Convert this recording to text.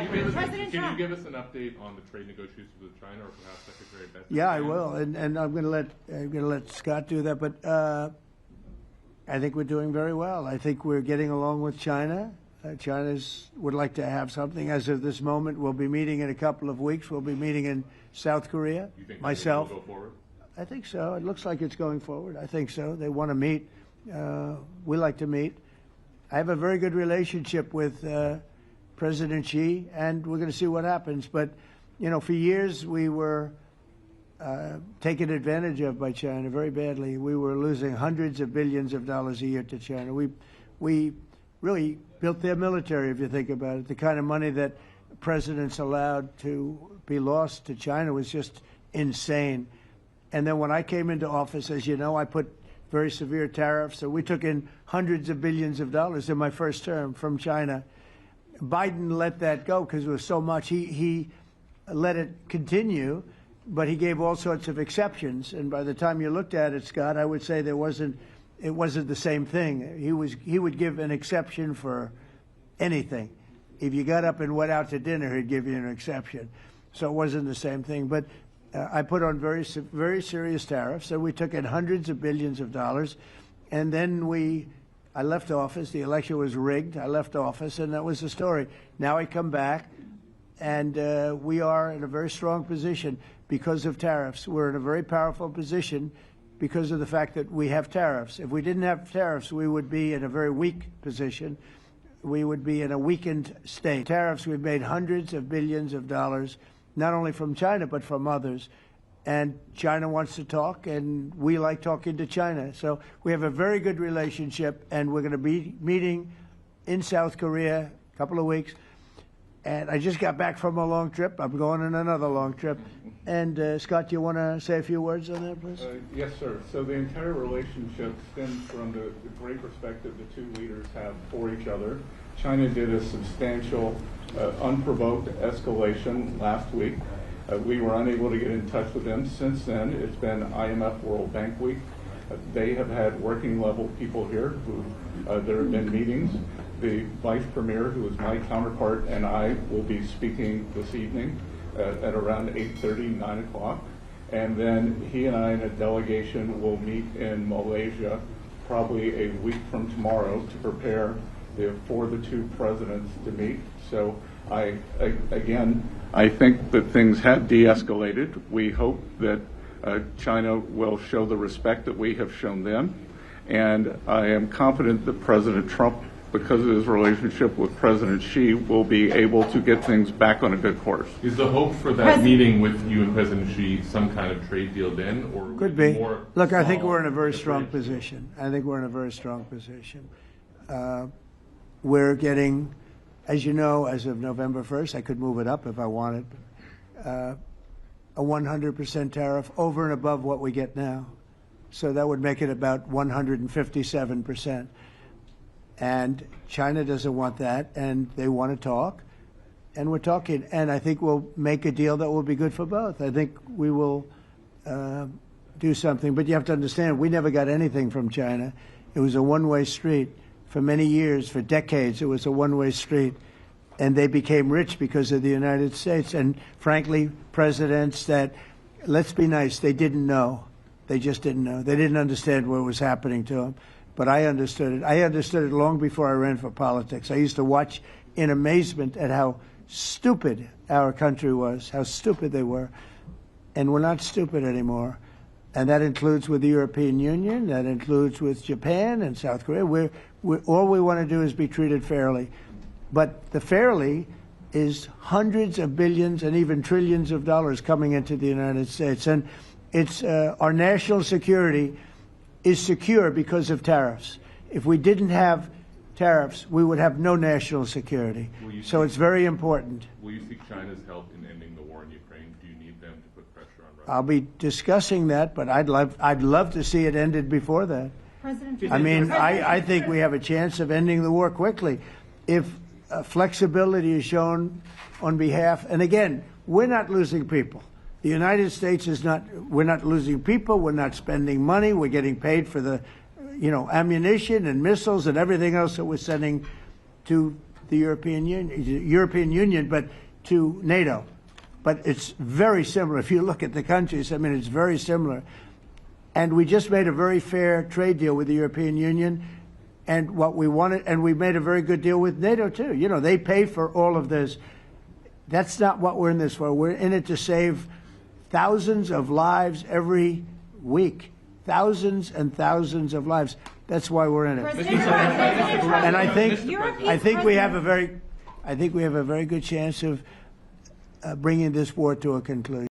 Can you give us an update on the trade negotiations with China, or perhaps Secretary Bessent? Yeah, I will, and I'm going to let Scott do that. But I think we're doing very well. I think we're getting along with China. China would like to have something. As of this moment, we'll be meeting in a couple of weeks. We'll be meeting in South Korea. You think myself. Will go forward? I think so. It looks like it's going forward. I think so. They want to meet. We like to meet. I have a very good relationship with President Xi, and we're going to see what happens. But, you know, for years we were taken advantage of by China very badly. We were losing hundreds of billions of dollars a year to China. We really built their military, if you think about it. The kind of money that presidents allowed to be lost to China was just insane. And then when I came into office, as you know, I put very severe tariffs. So we took in hundreds of billions of dollars in my first term from China. Biden let that go because it was so much. He let it continue, but he gave all sorts of exceptions. And by the time you looked at it, Scott, I would say it wasn't the same thing. He would give an exception for anything. If you got up and went out to dinner, he'd give you an exception. So it wasn't the same thing. But I put on very serious tariffs. So we took in hundreds of billions of dollars. And then I left office. The election was rigged. I left office, and that was the story. Now I come back, and we are in a very strong position because of tariffs. We're in a very powerful position because of the fact that we have tariffs. If we didn't have tariffs, we would be in a very weak position. We would be in a weakened state. Tariffs, we've made hundreds of billions of dollars, not only from China, but from others. And China wants to talk, and we like talking to China. So we have a very good relationship, and we're going to be meeting in South Korea a couple of weeks. And I just got back from a long trip. I'm going on another long trip. And Scott, do you want to say a few words on that, please? Yes, sir. So the entire relationship stems from the great respect that the two leaders have for each other. China did a substantial, unprovoked escalation last week. We were unable to get in touch with them. Since then, it's been IMF World Bank Week. They have had working level people here who there have been meetings. The Vice Premier, who is my counterpart, and I will be speaking this evening at around 8:30, 9 o'clock. And then he and I and a delegation will meet in Malaysia probably a week from tomorrow to prepare for the two presidents to meet. So I think that things have de-escalated. We hope that China will show the respect that we have shown them. And I am confident that President Trump, because of his relationship with President Xi, will be able to get things back on a good course. Is the hope for that meeting with you and President Xi some kind of trade deal then? Or could be. More Look, I think we're in a very strong position. I think we're in a very strong position. We're getting, as you know, as of November 1st, I could move it up if I wanted, a 100% tariff over and above what we get now. So that would make it about 157%. And China doesn't want that, and they want to talk, and we're talking. And I think we'll make a deal that will be good for both. I think we will do something. But you have to understand, we never got anything from China. It was a one-way street. For many years, for decades, it was a one-way street. And they became rich because of the United States. And frankly, presidents that, let's be nice, they didn't know. They just didn't know. They didn't understand what was happening to them. But I understood it. I understood it long before I ran for politics. I used to watch in amazement at how stupid our country was, how stupid they were. And we're not stupid anymore. And that includes with the European Union. That includes with Japan and South Korea. All we want to do is be treated fairly. But the fairly is hundreds of billions and even trillions of dollars coming into the United States. And it's our national security is secure because of tariffs. If we didn't have tariffs, we would have no national security. So it's very important. Will you seek China's help in ending the war in Ukraine? Do you need them to put pressure on Russia? I'll be discussing that, but I'd love to see it ended before that. I think we have a chance of ending the war quickly if flexibility is shown on behalf. And again, we're not losing people. The United States is not. We're not losing people. We're not spending money. We're getting paid for the, ammunition and missiles and everything else that we're sending to the European Union, but to NATO. But it's very similar. If you look at the countries, I mean, it's very similar. And we just made a very fair trade deal with the European Union, and what we wanted, and we made a very good deal with NATO too. You know, they pay for all of this. That's not what we're in this for. We're in it to save thousands of lives every week. Thousands and thousands of lives. That's why we're in it. And I think we have a very good chance of bringing this war to a conclusion.